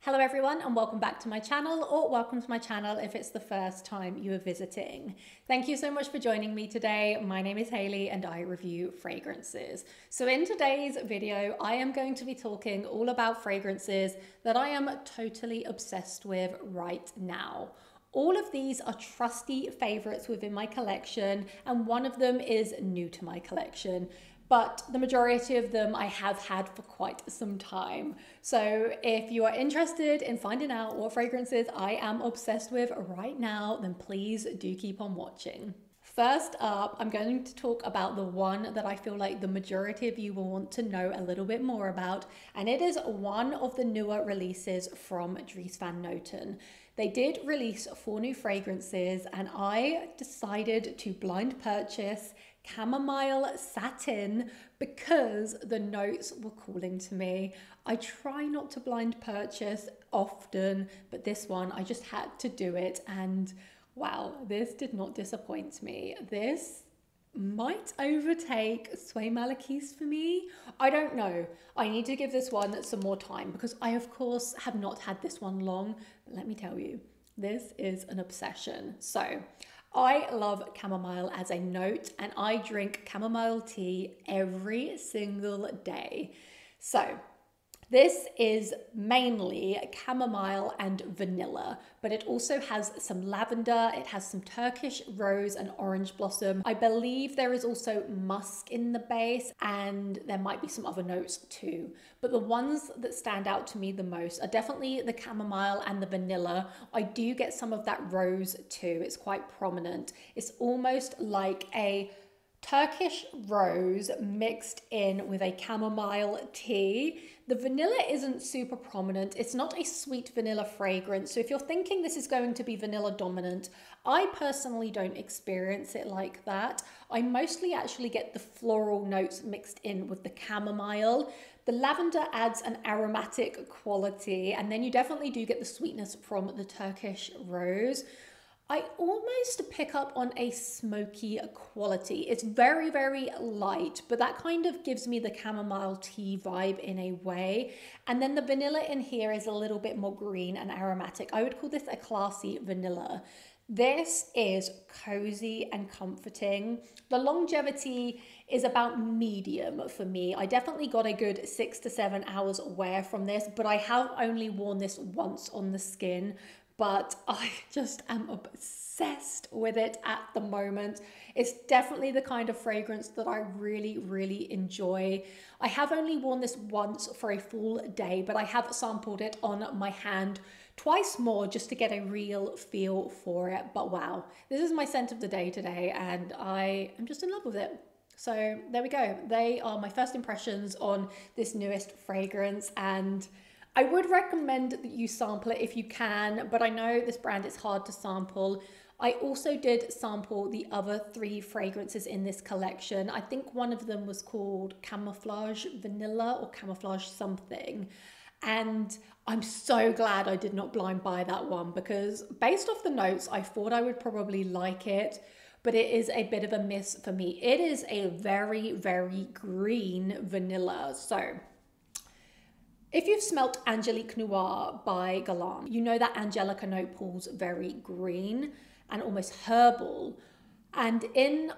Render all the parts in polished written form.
Hello everyone and welcome back to my channel, or welcome to my channel if it's the first time you are visiting. Thank you so much for joining me today. My name is Hayley and I review fragrances. So in today's video, I am going to be talking all about fragrances that I am totally obsessed with right now. All of these are trusty favorites within my collection, and one of them is new to my collection. But the majority of them I have had for quite some time. So if you are interested in finding out what fragrances I am obsessed with right now, then please do keep on watching. First up, I'm going to talk about the one that I feel like the majority of you will want to know a little bit more about, and it is one of the newer releases from Dries van Noten. They did release 4 new fragrances and I decided to blind purchase Camomille Satin because the notes were calling to me. I try not to blind purchase often, but this one I just had to do it, and wow, this did not disappoint me. This might overtake Sway Malakis for me. I don't know. I need to give this one some more time because I of course have not had this one long. But let me tell you, this is an obsession. So I love chamomile as a note and I drink chamomile tea every single day. So this is mainly chamomile and vanilla, but it also has some lavender, it has some Turkish rose and orange blossom. I believe there is also musk in the base and there might be some other notes too. But the ones that stand out to me the most are definitely the chamomile and the vanilla. I do get some of that rose too, it's quite prominent. It's almost like a Turkish rose mixed in with a chamomile tea. The vanilla isn't super prominent. It's not a sweet vanilla fragrance. So if you're thinking this is going to be vanilla dominant, I personally don't experience it like that. I mostly actually get the floral notes mixed in with the chamomile. The lavender adds an aromatic quality, and then you definitely do get the sweetness from the Turkish rose. I almost pick up on a smoky quality. It's very, very light, but that kind of gives me the chamomile tea vibe in a way. And then the vanilla in here is a little bit more green and aromatic. I would call this a classy vanilla. This is cozy and comforting. The longevity is about medium for me. I definitely got a good 6 to 7 hours wear from this, but I have only worn this once on the skin. But I just am obsessed with it at the moment. It's definitely the kind of fragrance that I really, really enjoy. I have only worn this once for a full day, but I have sampled it on my hand twice more just to get a real feel for it. But wow, this is my scent of the day today and I am just in love with it. So there we go. They are my first impressions on this newest fragrance, and I would recommend that you sample it if you can, but I know this brand is hard to sample. I also did sample the other 3 fragrances in this collection. I think one of them was called Camouflage Vanilla or Camouflage something. And I'm so glad I did not blind buy that one because based off the notes, I thought I would probably like it, but it is a bit of a miss for me. It is a very, very green vanilla. So if you've smelt Angelique Noir by Galant, you know that Angelica note pulls very green and almost herbal. And in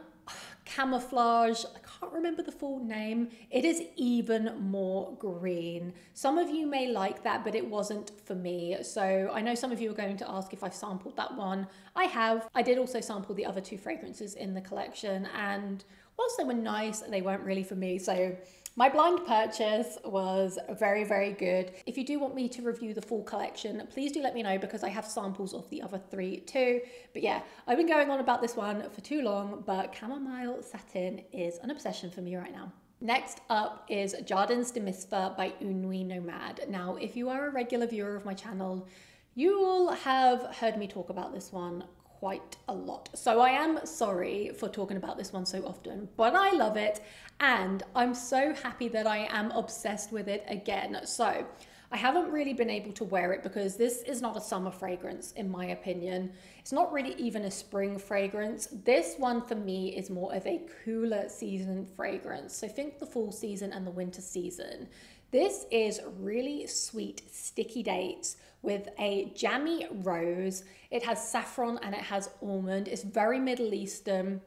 Camouflage, I can't remember the full name, it is even more green. Some of you may like that, but it wasn't for me. So I know some of you are going to ask if I've sampled that one. I have. I did also sample the other 2 fragrances in the collection, and whilst they were nice, they weren't really for me. So my blind purchase was very, very good. If you do want me to review the full collection, please do let me know because I have samples of the other 3 too. But yeah, I've been going on about this one for too long, but Camomille Satin is an obsession for me right now. Next up is Jardins de Misfah by Nuit Nomade. Now, if you are a regular viewer of my channel, you will have heard me talk about this one quite a lot. So I am sorry for talking about this one so often, but I love it and I'm so happy that I am obsessed with it again. So I haven't really been able to wear it because this is not a summer fragrance in my opinion. It's not really even a spring fragrance. This one for me is more of a cooler season fragrance. So think the fall season and the winter season. This is really sweet sticky dates with a jammy rose. It has saffron and it has almond. It's very Middle Eastern.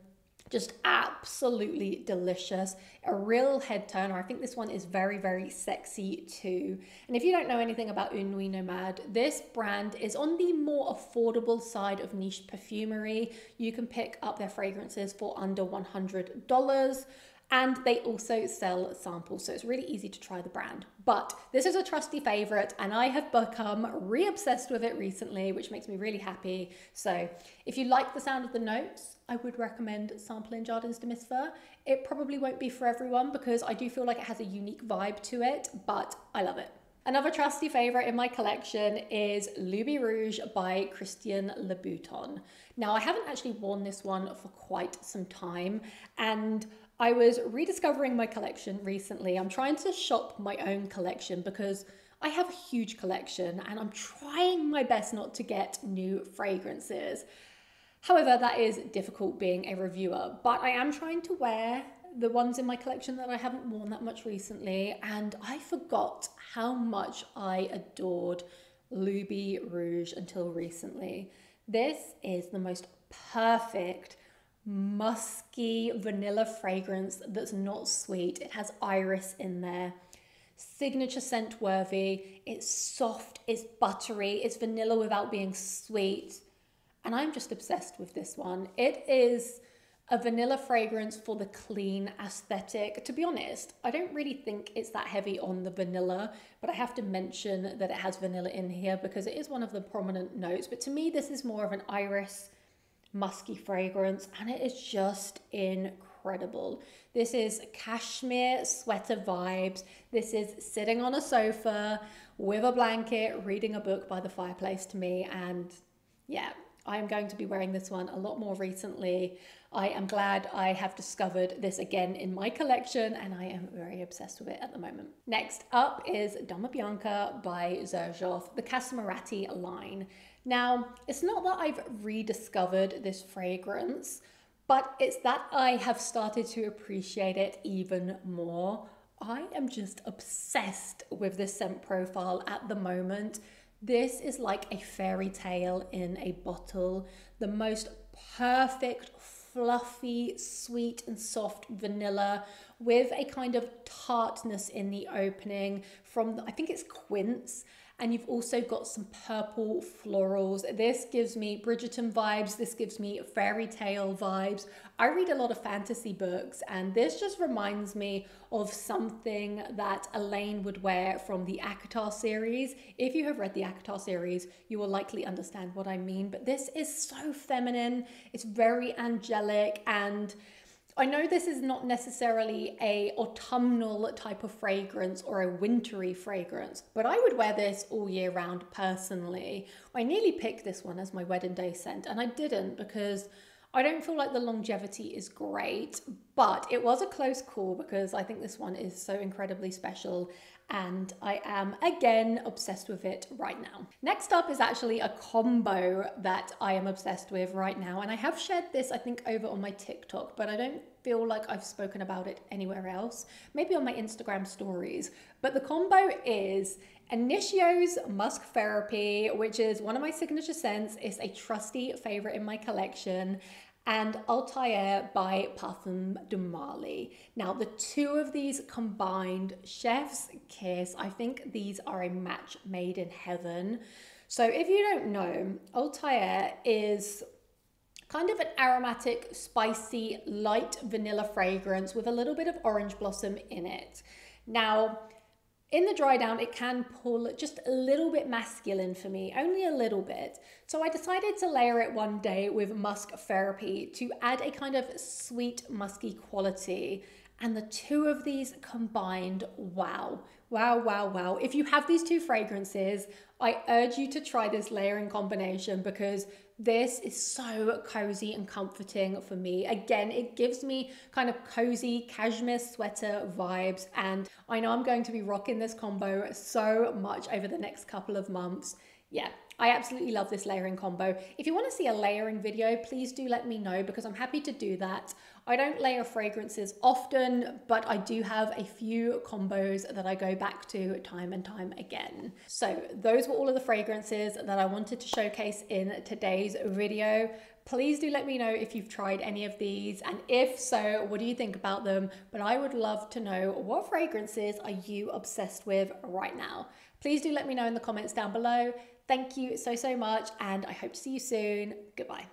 Just absolutely delicious. A real head turner. I think this one is very, very sexy too. And if you don't know anything about Nuit Nomade, this brand is on the more affordable side of niche perfumery. You can pick up their fragrances for under $100. And they also sell samples, so it's really easy to try the brand. But this is a trusty favorite and I have become re-obsessed with it recently, which makes me really happy. So if you like the sound of the notes, I would recommend sampling Jardins de Misfah. It probably won't be for everyone because I do feel like it has a unique vibe to it, but I love it. Another trusty favorite in my collection is Loubirouge by Christian Louboutin. Now, I haven't actually worn this one for quite some time, and I was rediscovering my collection recently. I'm trying to shop my own collection because I have a huge collection and I'm trying my best not to get new fragrances. However, that is difficult being a reviewer, but I am trying to wear the ones in my collection that I haven't worn that much recently, and I forgot how much I adored Loubirouge until recently. This is the most perfect musky vanilla fragrance that's not sweet. It has iris in there. Signature scent worthy. It's soft, it's buttery, it's vanilla without being sweet. And I'm just obsessed with this one. It is a vanilla fragrance for the clean aesthetic. To be honest, I don't really think it's that heavy on the vanilla, but I have to mention that it has vanilla in here because it is one of the prominent notes. But to me, this is more of an iris musky fragrance and it is just incredible. This is cashmere sweater vibes. This is sitting on a sofa with a blanket, reading a book by the fireplace to me. And yeah, I am going to be wearing this one a lot more recently. I am glad I have discovered this again in my collection and I am very obsessed with it at the moment. Next up is Dama Bianca by Xerjoff, the Casamarati line. Now, it's not that I've rediscovered this fragrance, but it's that I have started to appreciate it even more. I am just obsessed with this scent profile at the moment. This is like a fairy tale in a bottle. The most perfect, fluffy, sweet and soft vanilla with a kind of tartness in the opening from, I think it's quince. And you've also got some purple florals. This gives me Bridgerton vibes. This gives me fairy tale vibes. I read a lot of fantasy books and this just reminds me of something that Elaine would wear from the ACOTAR series. If you have read the ACOTAR series, you will likely understand what I mean, but this is so feminine. It's very angelic, and I know this is not necessarily a autumnal type of fragrance or a wintry fragrance, but I would wear this all year round personally. I nearly picked this one as my wedding day scent and I didn't because I don't feel like the longevity is great, but it was a close call because I think this one is so incredibly special and I am again obsessed with it right now. Next up is actually a combo that I am obsessed with right now, and I have shared this I think over on my TikTok, but I don't feel like I've spoken about it anywhere else, maybe on my Instagram stories. But the combo is Initio's Musk Therapy, which is one of my signature scents. It's a trusty favorite in my collection, and Althair by Parfums de Marly. Now, the two of these combined, chef's kiss. I think these are a match made in heaven. So if you don't know, Althair is kind of an aromatic, spicy, light vanilla fragrance with a little bit of orange blossom in it. Now, in the dry down, it can pull just a little bit masculine for me, only a little bit. So I decided to layer it one day with Musk Therapy to add a kind of sweet, musky quality. And the two of these combined, wow, wow, wow, wow. If you have these two fragrances, I urge you to try this layering combination because this is so cozy and comforting for me. Again, it gives me kind of cozy cashmere sweater vibes, and I know I'm going to be rocking this combo so much over the next couple of months. Yeah, I absolutely love this layering combo. If you want to see a layering video, please do let me know because I'm happy to do that. I don't layer fragrances often, but I do have a few combos that I go back to time and time again. So those were all of the fragrances that I wanted to showcase in today's video. Please do let me know if you've tried any of these, and if so, what do you think about them? But I would love to know, what fragrances are you obsessed with right now? Please do let me know in the comments down below. Thank you so much, and I hope to see you soon. Goodbye.